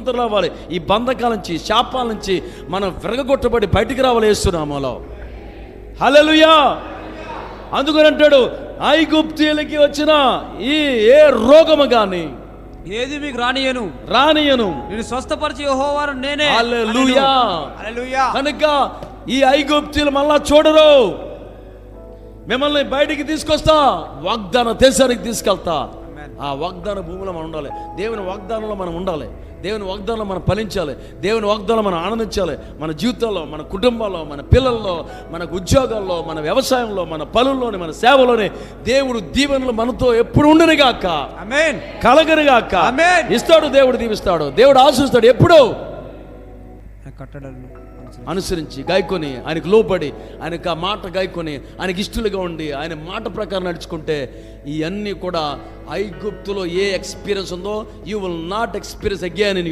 స్వతంత్రం రావాలి. ఈ బంధకాల నుంచి, శాపాల నుంచి మనం విరగొట్టబడి బయటికి రావాలి యేసు నామములో. హల్లెలూయా. అందుకని అంటాడు, ఐగుప్తీయులకి వచ్చిన ఈ ఏ రోగము గాని ఏది మీకు రానియను నేను స్వస్థపరిచి యెహోవాను నేనే. హల్లెలూయా. హల్లెలూయా. కనుక ఈ ఐగుప్తీయులు మళ్ళా చూడరు. మిమ్మల్ని బయటికి తీసుకొస్తా, వాగ్దాన దేశానికి తీసుకెళ్తా. ఆ వాగ్దాన భూమిలో మనం ఉండాలి. దేవుని వాగ్దానంలో మనం ఉండాలి. దేవుని వాగ్దానంలో మనం ఫలించాలి. దేవుని వాగ్దానంలో మనం ఆనందించాలి. మన జీవితంలో, మన కుటుంబాల్లో, మన పిల్లల్లో, మన ఉద్యోగాల్లో, మన వ్యవసాయంలో, మన పనుల్లోని, మన సేవలోని దేవుడు దీవెనలు మనతో ఎప్పుడు ఉండనుగాక. ఆమేన్. కలగనుగాక. ఆమేన్. ఇస్తాడు దేవుడు, దీవిస్తాడు దేవుడు, ఆశిస్తాడు. ఎప్పుడు కట్టడలు అనుసరించి గాయకొని, ఆయనకు లోపడి, ఆయనకు ఆ మాట గాయకొని, ఆయనకి ఇష్టలుగా ఉండి, ఆయన మాట ప్రకారం నడుచుకుంటే ఇవన్నీ కూడా ఐగుప్తులో ఏ ఎక్స్పీరియన్స్ ఉందో you will not experience again in